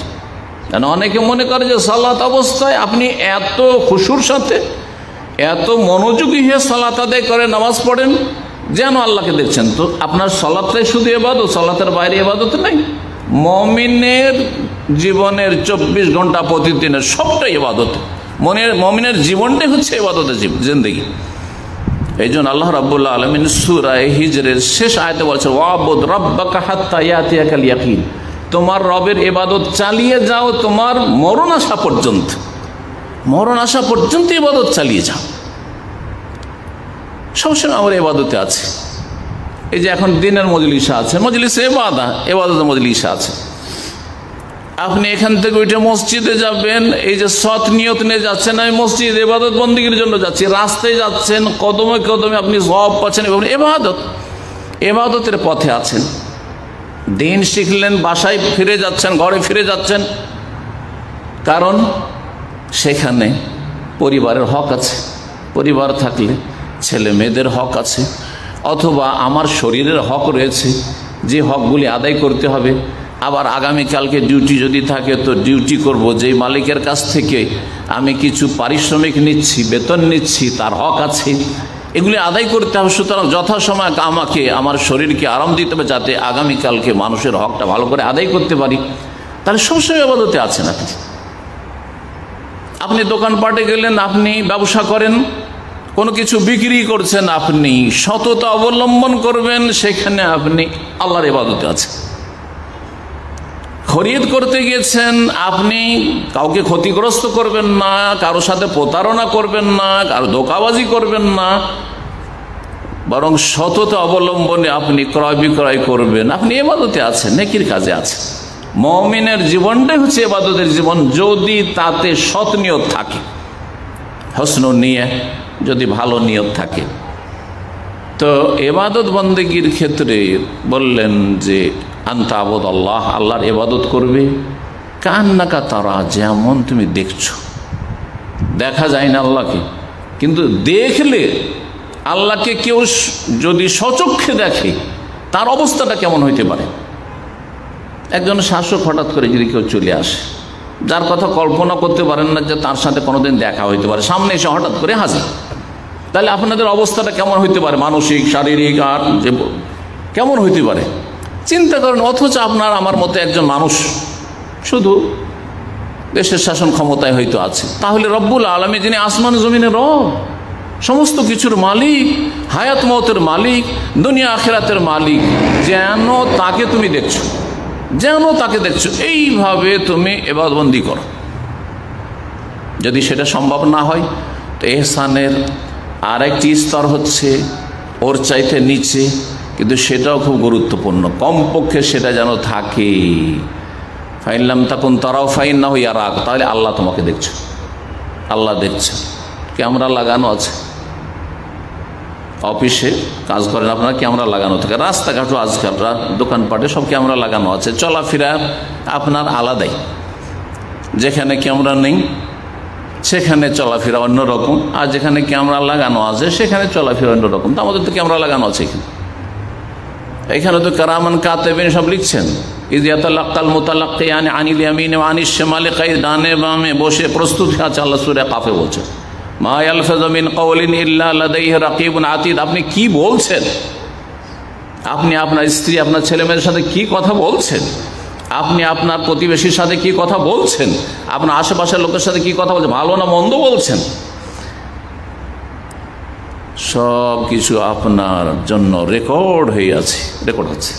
কেন অনেকে মনে করে যে সালাত অবস্থায় আপনি এত খুশুর সাথে, এত মনোযোগী হয়ে সালাত আদায় করে নামাজ পড়েন যেন আল্লাহকে দেখছেন। তো আপনার সালাতটাই শুধু ইবাদত, সালাতের বাইরে ইবাদত নাই। মুমিনের জীবনের 24 ঘন্টা প্রতিদিনের সবটাই ইবাদত। মুমিনের জীবনটাই হচ্ছে ইবাদতের জিন্দেগি। এই জন্য আল্লাহ রাব্বুল আলামিন সূরা হিজরের শেষ আয়াতে বলছেন, ওয়াবুদ রাব্বাকা হাত্তা ইয়াতিয়াকাল ইয়াকিন, তোমার রবের ইবাদত চালিয়ে যাও তোমার মরণ আসা পর্যন্ত। মরণ আসা পর্যন্ত ইবাদত চালিয়ে যাও। সবসময় আমরা ইবাদতে আছে। এই যে এখন দিনের মজলিসে আছে, মজলিসে ইবাদতের মজলিসে আছে। আপনি এখান থেকে উঠে মসজিদে যাবেন, এই যে সৎ নিয়ত নিয়ে যাচ্ছেন, আমি মসজিদ ইবাদত বন্দেগীর জন্য যাচ্ছি, রাস্তায় যাচ্ছেন, কদমে কদমে আপনি সওয়াব পাচ্ছেন, ইবাদতের পথে আছেন। দিন শিখলেন, বাসায় ফিরে যাচ্ছেন, ঘরে ফিরে যাচ্ছেন, কারণ সেখানে পরিবারের হক আছে। পরিবার থাকলে ছেলে মেয়েদের হক আছে, অথবা আমার শরীরের হক রয়েছে, যে হকগুলি আদায় করতে হবে। আবার আগামীকালকে ডিউটি যদি থাকে তো ডিউটি করব, যেই মালিকের কাছ থেকে আমি কিছু পারিশ্রমিক নিচ্ছি, বেতন নিচ্ছি, তার হক আছে, এগুলি আদায় করতে হবে। সুতরাং যথাসময় আমাকে আমার শরীরকে আরাম দিতে হবে, যাতে আগামীকালকে মানুষের হকটা ভালো করে আদায় করতে পারি। তাহলে সবসময় ইবাদতে আছেন আপনি। আপনি দোকানপাটে গেলেন, আপনি ব্যবসা করেন, কোনো কিছু বিক্রি করছেন, আপনি সততা অবলম্বন করবেন, সেখানে আপনি আল্লাহর ইবাদতে আছেন। খরিদ করতে গেছেন, আপনি কাউকে ক্ষতিগ্রস্ত করবেন না, কারোর সাথে প্রতারণা করবেন না, কারো ধোঁকাবাজি করবেন না, বরং সততা অবলম্বনে আপনি ক্রয় বিক্রয় করবেন। আপনি ইবাদতে আছেন, নেকির কাজে আছেন। মুমিনের জীবনটাই হচ্ছে ইবাদতের জীবন, যদি তাতে সৎ নিয়ত থাকে, হসন নিয়ে যদি ভালো নিয়ত থাকে। তো ইবাদত বন্দেগীর ক্ষেত্রে বললেন যে আনতা আবুদ আল্লাহ, আল্লাহর ইবাদত করবে কান্নাকা তারা, যেমন তুমি দেখছো। দেখা যায় না আল্লাহকে, কিন্তু দেখলে আল্লাহকে কেউ যদি সচক্ষে দেখে তার অবস্থাটা কেমন হইতে পারে। একজন শাসক হঠাৎ করে যদি কেউ চলে আসে, যার কথা কল্পনা করতে পারেন না যে তার সাথে কোনোদিন দেখা হইতে পারে, সামনে এসে হঠাৎ করে হাজির, তাহলে আপনাদের অবস্থাটা কেমন হইতে পারে, মানসিক, শারীরিক, আর যে কেমন হইতে পারে চিন্তা করেন। অথচ আপনার আমার মতো একজন মানুষ শুধু দেশের শাসন ক্ষমতায় হয়তো আছে, তাহলে রব্বুল আলামিন, যিনি আসমান জমিনের রব, সমস্ত কিছুর মালিক, হায়াত মওতের মালিক, দুনিয়া আখিরাতের মালিক, যেন তাকে তুমি দেখছো, যেন তাকে দেখছো, এইভাবে তুমি ইবাদতবন্দি করো। যদি সেটা সম্ভব না হয় তো ইহসানের আরেকটি স্তর হচ্ছে ওর চাইতে নিচে, কিন্তু সেটাও খুব গুরুত্বপূর্ণ। কমপক্ষে সেটা যেন থাকে, ফাইনলাম তাকুন তারাও ফাইন্নাহু ইয়ারাক, তাহলে আল্লাহ তোমাকে দেখছো, আল্লাহ দেখছে। ক্যামেরা লাগানো আছে, অফিসে কাজ করেন আপনারা, ক্যামেরা লাগানো থাকে, রাস্তাঘাটও আজকাল দোকানপাটে সব ক্যামেরা লাগানো আছে। চলাফেরা আপনার আলাদাই, যেখানে ক্যামেরা নেই সেখানে চলাফেরা অন্যরকম, আর যেখানে ক্যামেরা লাগানো আছে সেখানে চলাফেরা অন্যরকম। তো আমাদের তো ক্যামেরা লাগানো আছে এখানে তো কারামান কাতিবিন সব লিখছেন। ইয ইয়াতালাক্কাল মুতালাক্কিয়ান আনিল ইয়ামিন ওয়া আনিশ শিমালি কাইদ, ডানে বামে বসে প্রস্তুত আছে। আল্লাহ সূরা কাফে বলছেন, মা ইয়ালফাযু মিন কাওলিন ইল্লা লাদাইহি রাকিবুন আতীদ। আপনি কি বলছেন, আপনি আপনার স্ত্রী, আপনার ছেলে মেয়ের সাথে কি কথা বলছেন, আপনি আপনার প্রতিবেশীর সাথে কি কথা বলছেন, আপনার আশেপাশের লোকের সাথে কি কথা বলছেন, ভালো না মন্দ বলছেন, সব কিছু আপনার জন্য রেকর্ড হয়ে আছে, রেকর্ড হচ্ছে,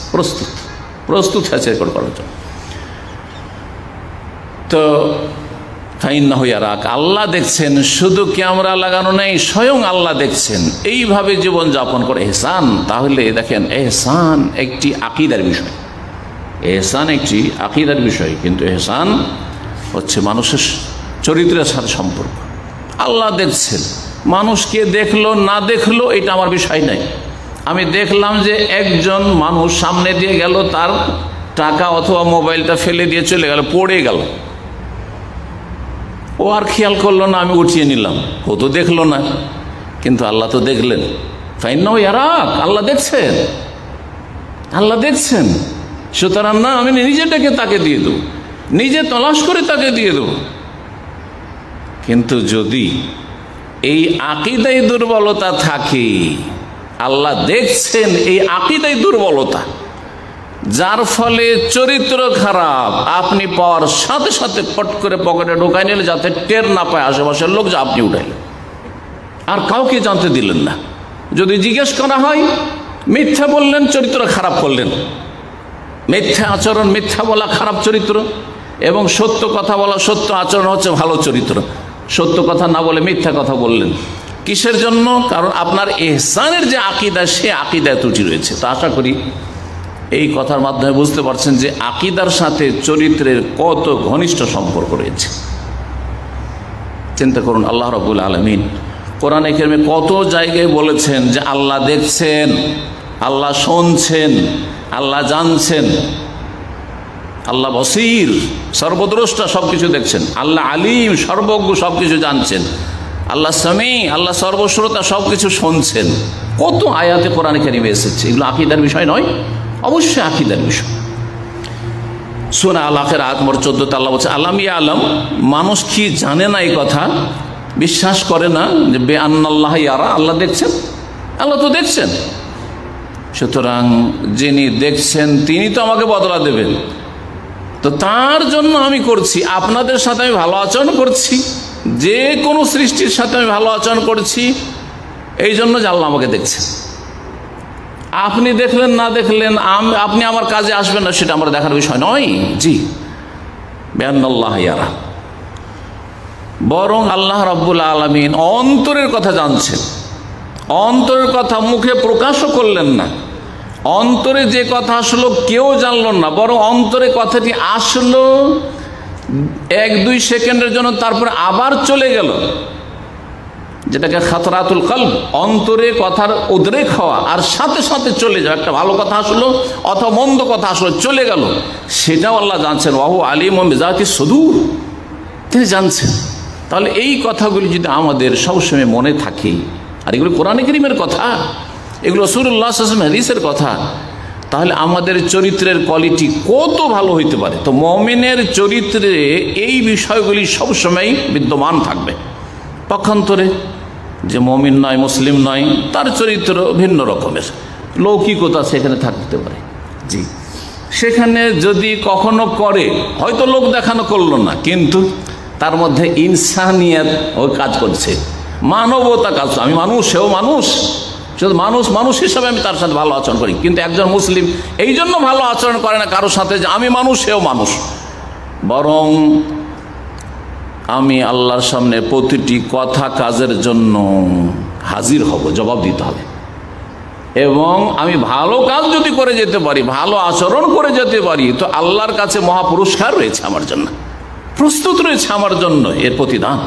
প্রস্তুত আছে রেকর্ড করার জন্য। তো ফাইন্নাহু ইয়ারাক, আল্লাহ দেখছেন, শুধু ক্যামেরা লাগানো নেই, স্বয়ং আল্লাহ দেখছেন। এইভাবে জীবন যাপন করে ইহসান। তাহলে দেখেন, ইহসান একটি আকীদার বিষয়, ইহসান একটি আকীদার বিষয়, কিন্তু ইহসান হচ্ছে মানুষের চরিত্রের সাথে সম্পর্ক। আল্লাহ দেখছেন, মানুষকে দেখলো না দেখলো এটা আমার বিষয় নাই। আমি দেখলাম যে একজন মানুষ সামনে দিয়ে গেল, তার টাকা অথবা মোবাইলটা ফেলে দিয়ে চলে গেল, পড়ে গেল, ও আর খেয়াল করলো না, আমি উঠিয়ে নিলাম, ও তো দেখলো না, কিন্তু আল্লাহ তো দেখলেন। ফাইন্নাহু ইয়ারাক, আল্লাহ দেখছেন, আল্লাহ দেখছেন। সুতরাং না আমি নিজেটাকে তাকে দিয়ে দেব, নিজে তলাশ করে তাকে দিয়ে দেব। কিন্তু যদি এই আকীদায় দুর্বলতা থাকে, আল্লাহ দেখছেন এই আকীদায় দুর্বলতা, যার ফলে চরিত্র খারাপ আপনি পাওয়ার সাথে সাথে পট করে পকেটে ঢোকাই নিলে যাতে টের না পায় আশেপাশের লোক যে আপনি উঠাইলেন, আর কাউকে জানতে দিলেন না। যদি জিজ্ঞেস করা হয় মিথ্যা বললেন, চরিত্র খারাপ করলেন। মিথ্যা আচরণ, মিথ্যা বলা খারাপ চরিত্র, এবং সত্য কথা বলা, সত্য আচরণ হচ্ছে ভালো চরিত্র। সত্য কথা না বলে মিথ্যা কথা বললেন, কিসের জন্য? কারণ আপনার ইহসানের যে আকীদা, সে আকীদায় ত্রুটি রয়েছে। তো আশা করি এই কথার মাধ্যমে বুঝতে পারছেন যে আকীদার সাথে চরিত্রের কত ঘনিষ্ঠ সম্পর্ক রয়েছে। চিন্তা করুন, আল্লাহ রাব্বুল আলামিন কোরআনে কারিমে কত জায়গায় বলেছেন যে আল্লাহ দেখছেন, আল্লাহ শুনছেন, আল্লাহ জানছেন, আল্লাহ বসির, সর্বদ্রষ্টা, সবকিছু দেখছেন। আল্লাহ আলিম, সর্বজ্ঞ, সবকিছু জানছেন। আল্লাহ সামি, আল্লাহ সর্বশ্রোতা, সবকিছু শুনছেন। কত আয়াতে কোরআনে কারিমে এসেছে। এগুলো আকীদার বিষয় নয়? অবশ্যই আকীদার বিষয়। সূরা আল আখের আয়াত নম্বর 14 আল্লাহ বলছে আলাম ইয়ালাম, মানুষ কি জানে না এই কথা, বিশ্বাস করে না যে বেআন্নাল্লাহ ইয়ারা, আল্লাহ দেখছেন? আল্লাহ তো দেখছেন। সুতরাং যিনি দেখছেন তিনি তো আমাকে বদলা দেবেন। তো তার জন্য আমি করছি, আপনাদের সাথে আমি ভালো আচরণ করছি, যে কোনো সৃষ্টির সাথে আমি ভালো আচরণ করছি, এই জন্য যে আল্লাহ আমাকে দেখছেন। আপনি দেখলেন না দেখলেন, আপনি আমার কাজে আসবেন না, সেটা আমার দেখার বিষয় নয়। জি, বেআন্নাল্লাহ ইয়ারা, বরং আল্লাহ রাব্বুল আলামিন অন্তরের কথা জানছেন। অন্তরের কথা মুখে প্রকাশও করলেন না। অন্তরে যে কথা আসলো কেউ জানল না, বরং অন্তরে কথাটি আসলো 1-2 সেকেন্ডের জন্য, তারপর আবার চলে গেল, যেটাকে খাতরাতুল কলব, অন্তরে কথার উদ্রেক হওয়া আর সাথে সাথে চলে যাওয়া। একটা ভালো কথা আসলো অথবা মন্দ কথা আসলো, চলে গেল, সেটাও আল্লাহ জানছেন। ওয়াহু আলিমুম বিযাতি সুদূর, তিনি জানছেন। তাহলে এই কথাগুলি যদি আমাদের সবসময় মনে থাকে, আর এগুলো কোরআনে কারীমের কথা, এগুলো রাসূলুল্লাহ সাল্লাল্লাহু আলাইহি ওয়াসাল্লাম হাদিসের কথা, তাহলে আমাদের চরিত্রের কোয়ালিটি কত ভালো হইতে পারে। তো মুমিনের চরিত্রে এই বিষয়গুলি সবসময় বিদ্যমান থাকবে। পক্ষান্তরে যে মুমিন নয়, মুসলিম নয়, তার চরিত্র ভিন্ন রকমের, লৌকিকতা সেখানে থাকতে পারে। জি, সেখানে যদি কখনো করে, হয়তো লোক দেখানো করলো না, কিন্তু তার মধ্যে ইনসানিয়ত ও কাজ করছে, মানবতা কাজ। আমি মানুষ, সেও মানুষ, শুধু মানুষ মানুষ হিসাবে আমি তার সাথে ভালো আচরণ করি। কিন্তু একজন মুসলিম এই জন্য ভালো আচরণ করে না কারোর সাথে যে আমি মানুষ, সেও মানুষ, বরং আমি আল্লাহর সামনে প্রতিটি কথা কাজের জন্য হাজির হব, জবাব দিতে হবে। এবং আমি ভালো কাজ যদি করে যেতে পারি, ভালো আচরণ করে যেতে পারি, তো আল্লাহর কাছে মহাপুরস্কার রয়েছে আমার জন্য, প্রস্তুত রয়েছে আমার জন্য এর প্রতিদান।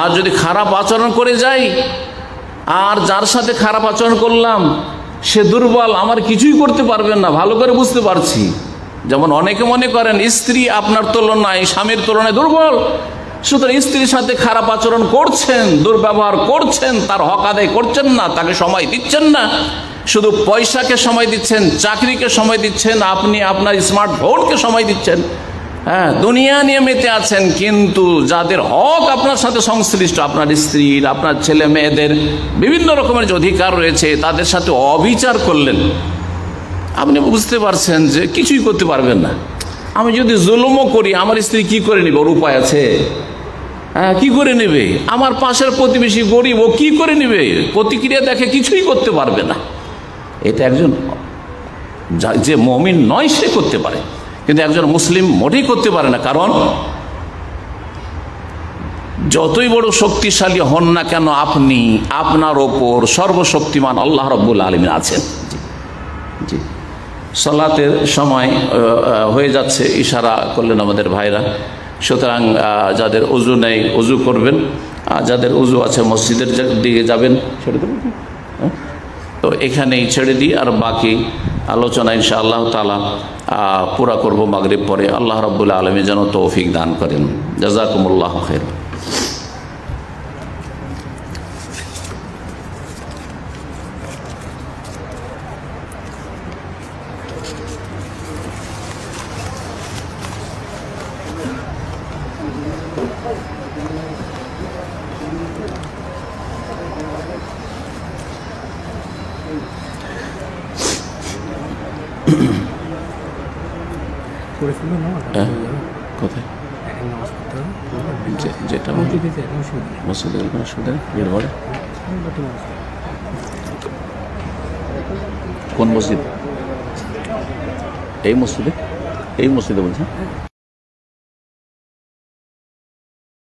আর যদি খারাপ আচরণ করে যাই, আর যার সাথে খারাপ আচরণ করলাম সে দুর্বল, আমার কিছুই করতে পারবেন না, ভালো করে বুঝতে পারছি। যেমন অনেকে মনে করেন স্ত্রী আপনার তুলনায়, স্বামীর তুলনায় দুর্বল, সুতরাং স্ত্রীর সাথে খারাপ আচরণ করছেন, দুর্ব্যবহার করছেন, তার হক আদায় করছেন না, তাকে সময় দিচ্ছেন না, শুধু পয়সাকে সময় দিচ্ছেন, চাকরিকে সময় দিচ্ছেন, আপনি আপনার স্মার্টফোনকে সময় দিচ্ছেন, হ্যাঁ, দুনিয়া নিয়ে মেতে আছেন। কিন্তু যাদের হক আপনার সাথে সংশ্লিষ্ট, আপনার স্ত্রীর, আপনার ছেলে মেয়েদের বিভিন্ন রকমের যে অধিকার রয়েছে, তাদের সাথে অবিচার করলেন, আপনি বুঝতে পারছেন যে কিছুই করতে পারবেন না। আমি যদি জুলুমও করি, আমার স্ত্রী কি করে নেবে? ওর উপায় আছে? হ্যাঁ, কি করে নেবে? আমার পাশের প্রতিবেশী গরিব, ও কি করে নেবে? প্রতিক্রিয়া দেখে কিছুই করতে পারবে না। এটা একজন যে মুমিন নয় সে করতে পারে, কিন্তু একজন মুসলিম মোটেই করতে পারে না। কারণ যতই বড় শক্তিশালী হন না কেন, আপনি, আপনার ওপর সর্বশক্তিমান আল্লাহ রাব্বুল আলামিন আছেন। জি, সালাতের সময় হয়ে যাচ্ছে, ইশারা করলেন আমাদের ভাইরা। সুতরাং যাদের উজু নেই উজু করবেন, আর যাদের উজু আছে মসজিদের দিকে যাবেন। ছেড়ে দেবেন, তো এখানেই ছেড়ে দিই, আর বাকি আলোচনা ইনশাআল্লাহ তাআলা পুরা করব মাগরিব পরে। আল্লাহ রাব্বুল আলামিন যেন তৌফিক দান করেন। জাযাকুমুল্লাহু খাইর। করে ফেলবে নামাজ হ্যাঁ কোথায় নামাজ পড়তে হবে যেটা মসজিদে যায় অসুবিধা নেই মসজিদে গেলে কোনো অসুবিধা নেই ভিড় ভাড়ে কোন মসজিদ এই মসজিদে বলছেন